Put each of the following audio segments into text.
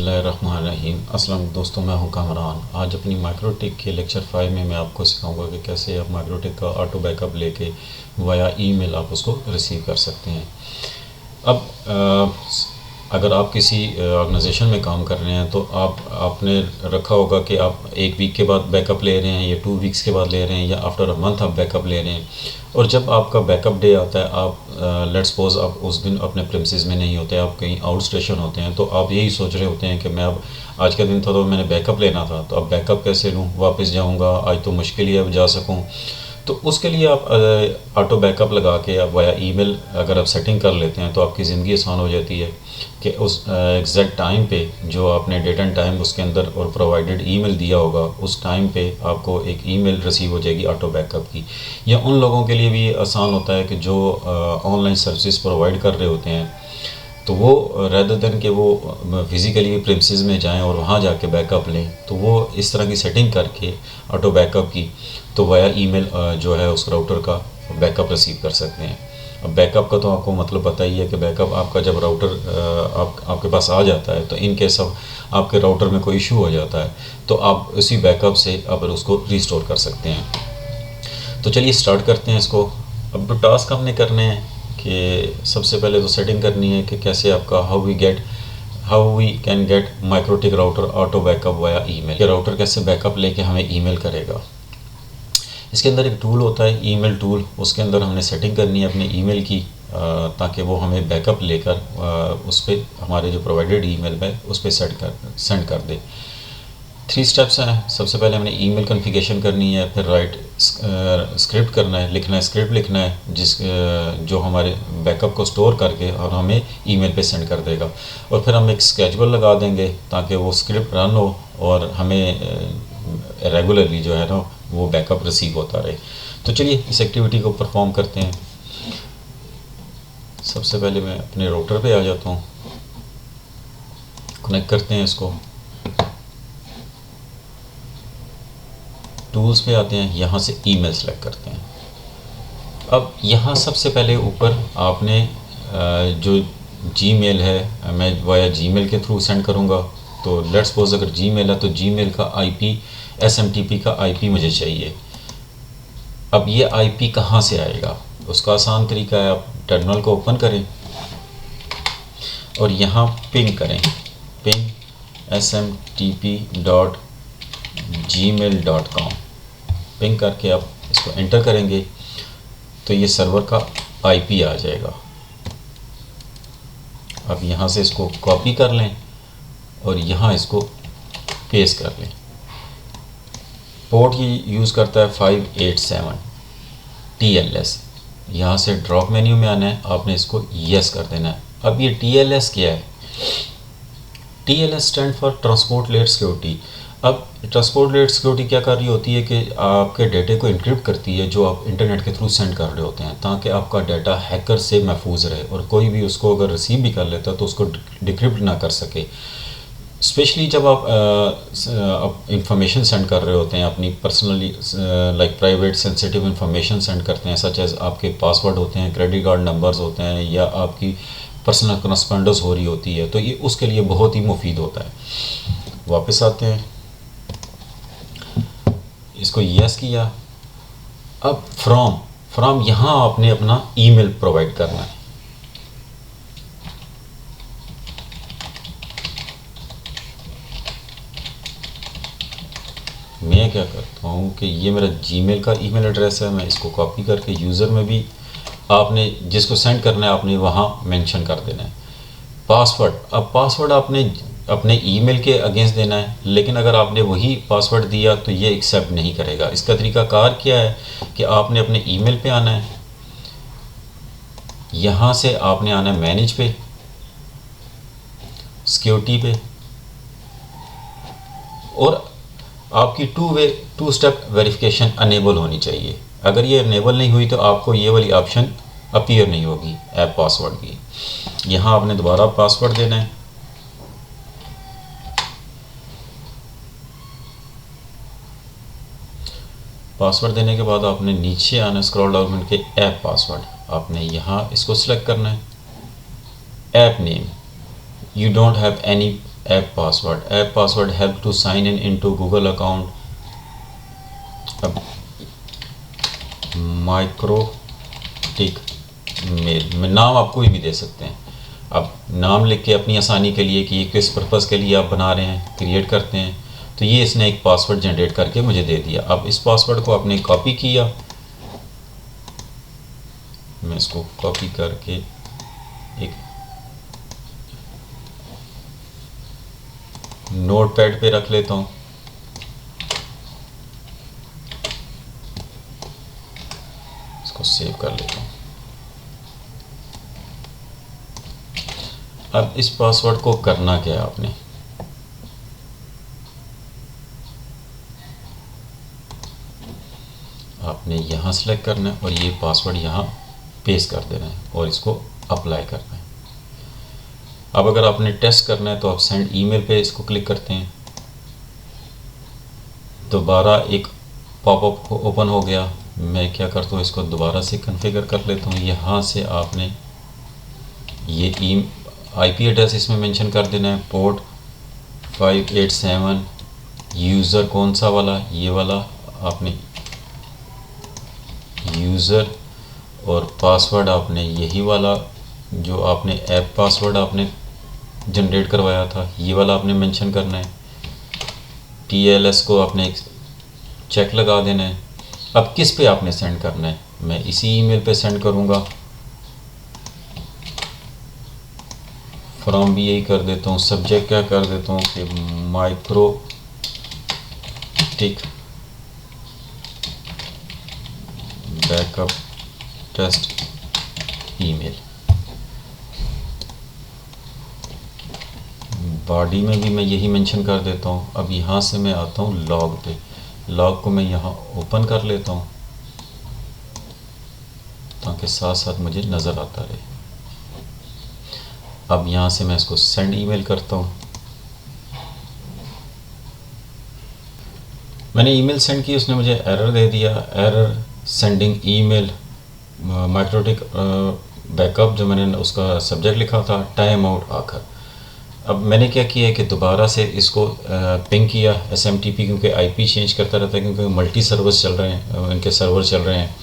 बिस्मिल्लाहिर्रहमानिर्रहीम। अस्सलाम दोस्तों, मैं हूं कामरान। आज अपनी माइक्रोटिक के लेक्चर 5 में मैं आपको सिखाऊंगा कि कैसे आप माइक्रोटिक का ऑटो बैकअप लेके वाया ईमेल आप उसको रिसीव कर सकते हैं। अब अगर आप किसी ऑर्गेनाइजेशन में काम कर रहे हैं तो आपने रखा होगा कि आप एक वीक के बाद बैकअप ले रहे हैं या 2 वीक्स के बाद ले रहे हैं या आफ्टर अ मंथ आप बैकअप ले रहे हैं। और जब आपका बैकअप डे आता है, आप लेट्स सपोज आप उस दिन अपने प्रेमिसेस में नहीं होते, आप कहीं आउट स्टेशन होते हैं, तो आप यही सोच रहे होते हैं कि मैं अब आज का दिन था तो मैंने बैकअप लेना था, तो अब बैकअप कैसे लूँ, वापस जाऊँगा, आज तो मुश्किल ही अब जा सकूँ। तो उसके लिए आप ऑटो बैकअप लगा के आप वाया ईमेल अगर आप सेटिंग कर लेते हैं तो आपकी ज़िंदगी आसान हो जाती है कि उस एग्जैक्ट टाइम पे जो आपने डेट एंड टाइम उसके अंदर और प्रोवाइडेड ईमेल दिया होगा, उस टाइम पे आपको एक ईमेल रिसीव हो जाएगी ऑटो बैकअप की। या उन लोगों के लिए भी आसान होता है कि जो ऑनलाइन सर्विसेज प्रोवाइड कर रहे होते हैं, तो वो रेदर देन कि वो फिज़िकली प्रेमिसेस में जाएं और वहाँ जाके बैकअप लें, तो वो इस तरह की सेटिंग करके ऑटो बैकअप की तो वाया ईमेल जो है उस राउटर का बैकअप रिसीव कर सकते हैं। अब बैकअप का तो आपको मतलब पता ही है कि बैकअप आपका जब राउटर आपके पास आ जाता है, तो इन केस ऑफ आपके राउटर में कोई इशू हो जाता है तो आप उसी बैकअप से आप उसको रिस्टोर कर सकते हैं। तो चलिए स्टार्ट करते हैं इसको। अब जो टास्क हमने करने हैं कि सबसे पहले तो सेटिंग करनी है कि कैसे आपका how we can get MikroTik router auto backup via email. कि राउटर कैसे बैकअप लेके हमें ईमेल करेगा। इसके अंदर एक टूल होता है ईमेल टूल, उसके अंदर हमने सेटिंग करनी है अपने ईमेल की ताकि वो हमें बैकअप लेकर उस पर हमारे जो प्रोवाइडेड ईमेल है उस पर सेंड कर दे। 3 स्टेप्स हैं। सबसे पहले हमने ईमेल कॉन्फ़िगरेशन करनी है, फिर राइट स्क्रिप्ट करना है, लिखना है, स्क्रिप्ट लिखना है जो हमारे बैकअप को स्टोर करके और हमें ईमेल पे सेंड कर देगा। और फिर हम एक स्केड्यूल लगा देंगे ताकि वो स्क्रिप्ट रन हो और हमें रेगुलरली जो है ना वो बैकअप रिसीव होता रहे। तो चलिए इस एक्टिविटी को परफॉर्म करते हैं। सबसे पहले मैं अपने राउटर पे आ जाता हूँ, कनेक्ट करते हैं इसको, टूल्स पे आते हैं, यहाँ से ईमेल सेलेक्ट करते हैं। अब यहाँ सबसे पहले ऊपर आपने जो जीमेल है, मैं वाया जीमेल के थ्रू सेंड करूँगा। तो लेट्स सपोज अगर जीमेल है तो जीमेल का आईपी एसएमटीपी का आईपी मुझे चाहिए। अब ये आईपी कहाँ से आएगा, उसका आसान तरीका है, आप टर्मिनल को ओपन करें और यहाँ पिंग करें, पिंग smtp.gmail.com। पिंग करके आप इसको एंटर करेंगे तो ये सर्वर का आईपी आ जाएगा। अब यहाँ से इसको कॉपी कर लें और यहाँ इसको पेस्ट कर लें। पोर्ट ये यूज़ करता है 587 TLS। यहाँ से ड्रॉप मेन्यू में आना है, आपने इसको यस कर देना है। अब ये TLS क्या है? TLS stand for transport layer security. अब ट्रांसपोर्ट लेयर सिक्योरिटी क्या कर रही होती है कि आपके डाटे को इंक्रिप्ट करती है जो आप इंटरनेट के थ्रू सेंड कर रहे होते हैं, ताकि आपका डाटा हैकर से महफूज रहे और कोई भी उसको अगर रिसीव भी कर लेता है तो उसको डिक्रिप्ट ना कर सके। स्पेशली जब आप इंफॉर्मेशन सेंड कर रहे होते हैं अपनी personally, like private sensitive information send करते हैं, सच एज आपके पासवर्ड होते हैं, क्रेडिट कार्ड नंबर्स होते हैं, या आपकी पर्सनल करस्पॉन्डेंस हो रही होती है, तो ये उसके लिए बहुत ही मुफीद होता है। वापस आते हैं, इसको यस किया। अब फ्रॉम यहाँ आपने अपना ईमेल प्रोवाइड करना है। मैं क्या करता हूँ कि ये मेरा जीमेल का ईमेल एड्रेस है, मैं इसको कॉपी करके यूज़र में भी आपने जिसको सेंड करना है आपने वहाँ मेंशन कर देना है। पासवर्ड, अब पासवर्ड आपने अपने ईमेल के अगेंस्ट देना है, लेकिन अगर आपने वही पासवर्ड दिया तो ये एक्सेप्ट नहीं करेगा। इसका तरीकाकार क्या है कि आपने अपने ईमेल पे आना है, यहाँ से आपने आना है मैनेज पे, सिक्योरिटी पे, और आपकी टू स्टेप वेरिफिकेशन अनेबल होनी चाहिए। अगर ये अनेबल नहीं हुई तो आपको ये वाली ऑप्शन अपीयर नहीं होगी ऐप पासवर्ड की। यहाँ आपने दोबारा पासवर्ड देना है, पासवर्ड देने के बाद आपने नीचे आना, स्क्रॉल डाउन के ऐप पासवर्ड, आपने यहाँ इसको सिलेक्ट करना है। App name, you don't have any app password help to sign in into Google account. अब माइक्रोटिक मेल में नाम आप कोई भी दे सकते हैं। अब नाम लिख के अपनी आसानी के लिए कि ये किस पर्पज़ के लिए आप बना रहे हैं, क्रिएट करते हैं, तो ये इसने एक पासवर्ड जनरेट करके मुझे दे दिया। अब इस पासवर्ड को आपने कॉपी किया, मैं इसको कॉपी करके एक नोटपैड पे रख लेता हूँ। इसको सेव कर लेता हूँ। अब इस पासवर्ड को करना क्या है, आपने यहाँ सेलेक्ट करना है और ये पासवर्ड यहाँ पेस्ट कर देना है और इसको अप्लाई करना है। अब अगर आपने टेस्ट करना है तो आप सेंड ईमेल पे इसको क्लिक करते हैं, दोबारा एक पॉपअप ओपन हो गया। मैं क्या करता हूँ, इसको दोबारा से कॉन्फ़िगर कर लेता हूँ। यहाँ से आपने ये आईपी एड्रेस इसमें मेंशन कर देना है, पोर्ट 587, यूज़र कौन सा वाला, ये वाला आपने यूज़र, और पासवर्ड आपने यही वाला जो आपने ऐप पासवर्ड आपने जनरेट करवाया था, ये वाला आपने मेंशन करना है। TLS को आपने एक चेक लगा देना है। अब किस पे आपने सेंड करना है, मैं इसी ईमेल पे सेंड करूँगा। फ्रॉम भी यही कर देता हूँ, सब्जेक्ट क्या कर देता हूँ कि MikroTik backup test email. Body में भी मैं यही मेंशन कर देता हूँ। अब यहाँ से मैं आता हूँ लॉग पे, लॉग को मैं यहाँ ओपन कर लेता हूँ ताकि साथ साथ मुझे नज़र आता रहे। अब यहाँ से मैं इसको सेंड ईमेल करता हूँ। मैंने ईमेल सेंड की, उसने मुझे एरर दे दिया, error sending email MikroTik backup, जो मैंने उसका सब्जेक्ट लिखा था टाइम आउट आखिर। अब मैंने क्या किया है कि दोबारा से इसको पिंग किया SMTP, क्योंकि IP चेंज करता रहता है, क्योंकि मल्टी सर्वर्स चल रहे हैं, इनके सर्वर चल रहे हैं।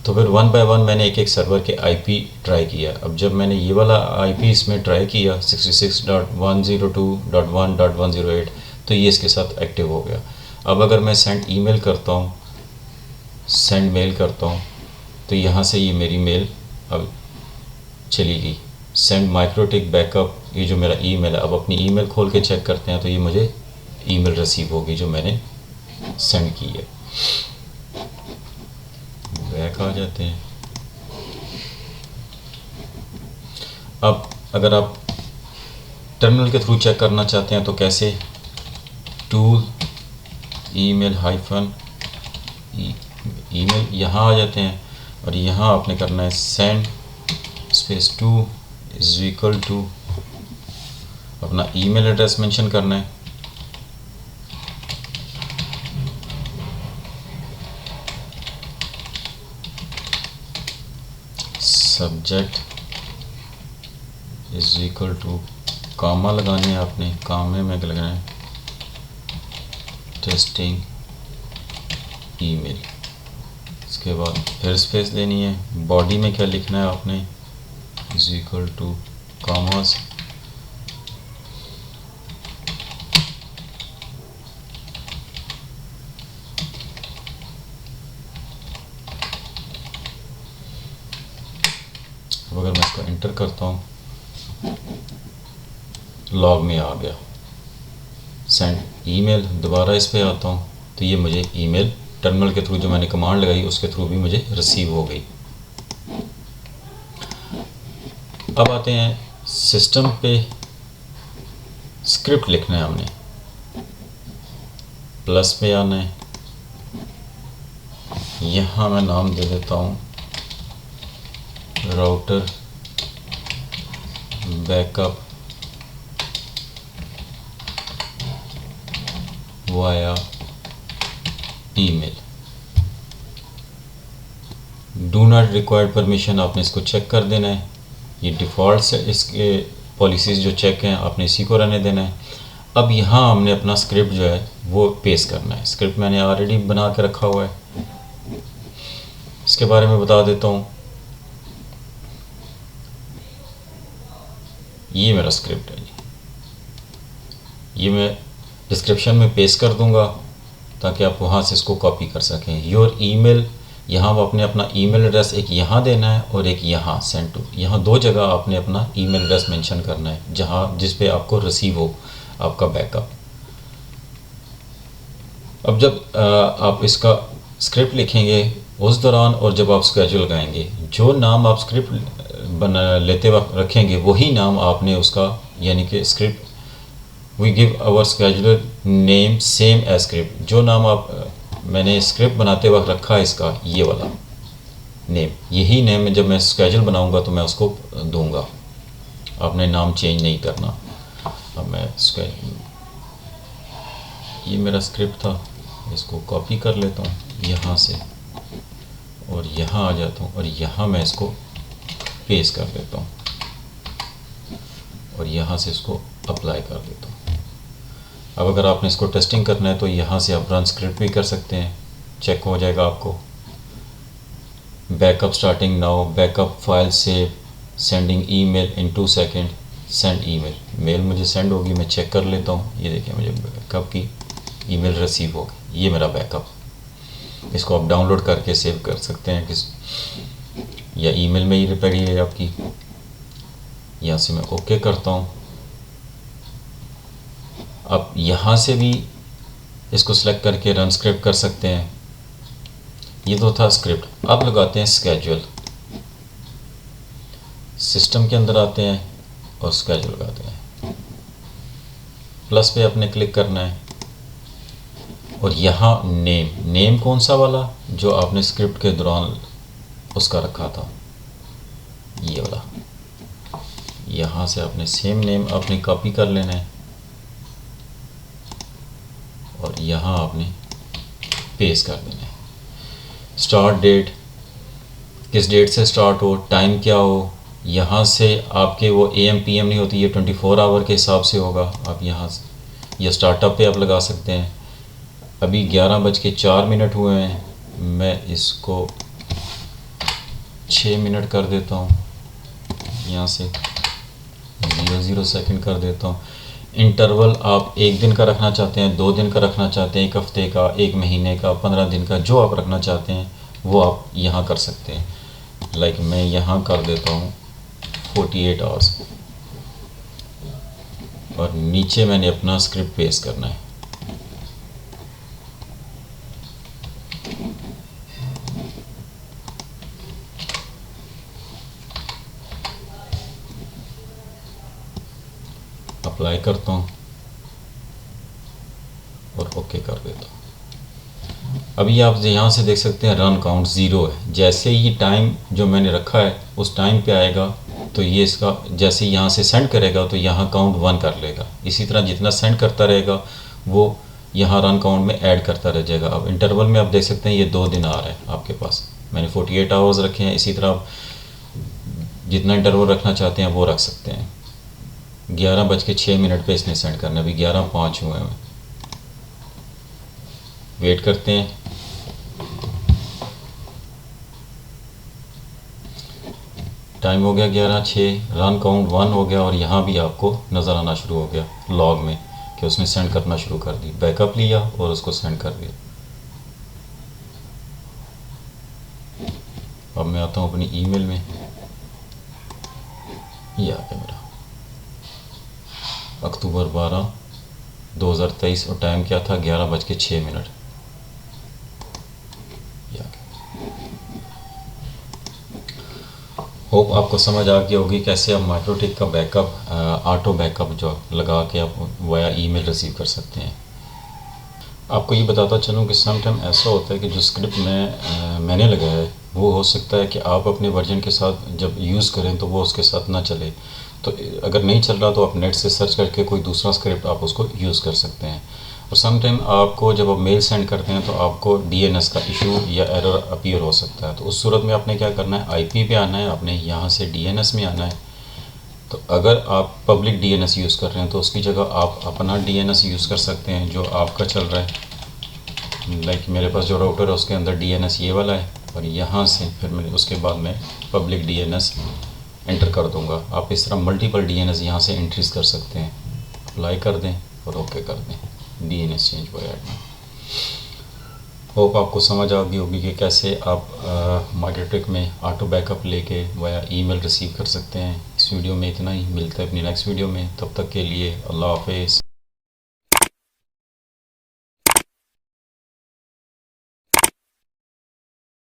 तो फिर 1 बाय 1 मैंने एक सर्वर के IP ट्राई किया। अब जब मैंने ये वाला IP इसमें ट्राई किया 66.102.1.108, तो ये इसके साथ एक्टिव हो गया। अब अगर मैं सेंड ईमेल करता हूँ, सेंड मेल करता हूँ, तो यहाँ से ये मेरी मेल अब चली गई, सेंड माइक्रोटिक बैकअप, ये जो मेरा ईमेल है। अब अपनी ईमेल खोल के चेक करते हैं तो ये मुझे ईमेल रिसीव होगी जो मैंने सेंड की है। बैक आ जाते हैं। अब अगर आप टर्मिनल के थ्रू चेक करना चाहते हैं तो कैसे, टूल ईमेल हाइफन ईमेल, यहाँ आ जाते हैं और यहाँ आपने करना है send space to is equal to अपना ईमेल एड्रेस मेंशन करना है। Subject is equal to, comma लगाने हैं आपने, कामे में लगाना है टेस्टिंग ईमेल। इसके बाद फिर स्पेस देनी है। बॉडी में क्या लिखना है आपने, इज इक्वल टू कामास अगर मैं इसको एंटर करता हूँ, लॉग में आ गया सेंड ईमेल। दोबारा इस पे आता हूँ तो ये मुझे ईमेल टर्मिनल के थ्रू जो मैंने कमांड लगाई उसके थ्रू भी मुझे रिसीव हो गई। अब आते हैं सिस्टम पे, स्क्रिप्ट लिखना है हमने, प्लस पे आना है। यहाँ मैं नाम दे देता हूँ router backup via email. Do not required permission, आपने इसको चेक कर देना है। ये डिफ़ॉल्ट से इसके पॉलिसीज़ जो चेक हैं आपने इसी को रहने देना है। अब यहाँ हमने अपना स्क्रिप्ट जो है वो पेस्ट करना है। स्क्रिप्ट मैंने ऑलरेडी बना के रखा हुआ है, इसके बारे में बता देता हूँ। ये मेरा स्क्रिप्ट है, ये मैं डिस्क्रिप्शन में पेस्ट कर दूंगा ताकि आप वहाँ से इसको कॉपी कर सकें। योर ईमेल, यहाँ आपने अपना ईमेल एड्रेस एक यहाँ देना है और एक यहाँ सेंड टू, यहाँ दो जगह आपने अपना ईमेल एड्रेस मेंशन करना है जहाँ जिस पे आपको रिसीव हो आपका बैकअप। अब जब आप इसका स्क्रिप्ट लिखेंगे उस दौरान और जब आप स्केड्यूल लगाएंगे, जो नाम आप स्क्रिप्ट बना लेते वक्त रखेंगे वही नाम आपने उसका, यानी कि script we give our scheduler name same as script, जो नाम आप मैंने स्क्रिप्ट बनाते वक्त रखा है इसका ये वाला नेम, यही नेम जब मैं स्केड्यूल बनाऊंगा तो मैं उसको दूंगा, आपने नाम चेंज नहीं करना। अब मैं ये मेरा स्क्रिप्ट था, इसको कॉपी कर लेता हूँ यहाँ से और यहाँ आ जाता हूँ और यहाँ मैं इसको पेस्ट कर देता हूँ और यहाँ से इसको अप्लाई कर देता हूँ। अब अगर आपने इसको टेस्टिंग करना है तो यहाँ से आप रन स्क्रिप्ट भी कर सकते हैं, चेक हो जाएगा आपको। Backup starting now, backup file save, sending email in 2 second, send email, mail मुझे सेंड होगी, मैं चेक कर लेता हूँ। ये देखिए मुझे बैकअप की ईमेल रिसीव हो गई, ये मेरा बैकअप। इसको आप डाउनलोड करके सेव कर सकते हैं किस या ईमेल में ही पड़ी है आपकी। यहाँ से मैं ओके करता हूँ। आप यहाँ से भी इसको सिलेक्ट करके रन स्क्रिप्ट कर सकते हैं। ये तो था स्क्रिप्ट। अब लगाते हैं स्केड्यूल, सिस्टम के अंदर आते हैं और स्केड्यूल लगाते हैं, प्लस पे आपने क्लिक करना है और यहाँ नेम कौन सा वाला जो आपने स्क्रिप्ट के दौरान उसका रखा था, ये वाला, यहाँ से आपने सेम नेम आपने कॉपी कर लेना है और यहाँ आपने पेस्ट कर देना है। स्टार्ट डेट, किस डेट से स्टार्ट हो, टाइम क्या हो, यहाँ से आपके वो AM PM नहीं होती, ये 24 आवर के हिसाब से होगा। आप यहाँ से या स्टार्टअप पे आप लगा सकते हैं। अभी 11:04 हुए हैं, मैं इसको 6 मिनट कर देता हूँ, यहाँ से 0 सेकंड कर देता हूँ। इंटरवल आप 1 दिन का रखना चाहते हैं, 2 दिन का रखना चाहते हैं, 1 हफ्ते का, 1 महीने का, 15 दिन का, जो आप रखना चाहते हैं वो आप यहाँ कर सकते हैं। लाइक मैं यहाँ कर देता हूँ 48 आवर्स और नीचे मैंने अपना स्क्रिप्ट पेस्ट करना है। अप्लाई करता हूँ और ओके कर देता हूँ। अभी आप यहाँ से देख सकते हैं रन काउंट 0 है। जैसे ही टाइम जो मैंने रखा है उस टाइम पे आएगा तो ये इसका जैसे यहाँ से सेंड करेगा तो यहाँ काउंट 1 कर लेगा। इसी तरह जितना सेंड करता रहेगा वो यहाँ रन काउंट में ऐड करता रह जाएगा। अब इंटरवल में आप देख सकते हैं ये 2 दिन आ रहा है आपके पास, मैंने 48 आवर्स रखे हैं। इसी तरह आप जितना इंटरवल रखना चाहते हैं वो रख सकते हैं। 11:06 पे इसने सेंड करना, अभी 11:05 हुए हैं। वेट करते हैं। टाइम हो गया 11:06, रन काउंट 1 हो गया और यहाँ भी आपको नज़र आना शुरू हो गया लॉग में कि उसने सेंड करना शुरू कर दी। बैकअप लिया और उसको सेंड कर दिया। अब मैं आता हूँ अपनी ईमेल में, ये आ गया मेरा अक्टूबर 12, 2023 और टाइम क्या था 11:06। होप आपको समझ आ गई होगी कैसे आप माइक्रोटिक का बैकअप ऑटो बैकअप जो लगा के आप वाया ईमेल रिसीव कर सकते हैं। आपको ये बताता चलूँ कि सम टाइम ऐसा होता है कि जो स्क्रिप्ट मैंने लगाया है वो हो सकता है कि आप अपने वर्जन के साथ जब यूज़ करें तो वो उसके साथ ना चले। तो अगर नहीं चल रहा तो आप नेट से सर्च करके कोई दूसरा स्क्रिप्ट आप उसको यूज़ कर सकते हैं। और सम टाइम आपको जब आप मेल सेंड करते हैं तो आपको DNS का इशू या एरर अपीयर हो सकता है। तो उस सूरत में आपने क्या करना है, IP पे आना है, आपने यहाँ से DNS में आना है। तो अगर आप पब्लिक डीएनएस यूज़ कर रहे हैं तो उसकी जगह आप अपना डीएनएस यूज़ कर सकते हैं जो आपका चल रहा है। लाइक मेरे पास जो राउटर है उसके अंदर डीएनएस ये वाला है, और यहाँ से फिर मैं उसके बाद में पब्लिक डीएनएस एंटर कर दूंगा। आप इस तरह मल्टीपल डीएनएस यहाँ से एंट्रीज कर सकते हैं। अप्लाई कर दें और ओके कर दें, DNS change via admin. Hope आपको समझ आ गई होगी कि कैसे आप माइक्रोटेक में ऑटो बैकअप लेके वाया ईमेल रिसीव कर सकते हैं। इस वीडियो में इतना ही, मिलता है अपनी नेक्स्ट वीडियो में। तब तक के लिए अल्लाह हाफिज़।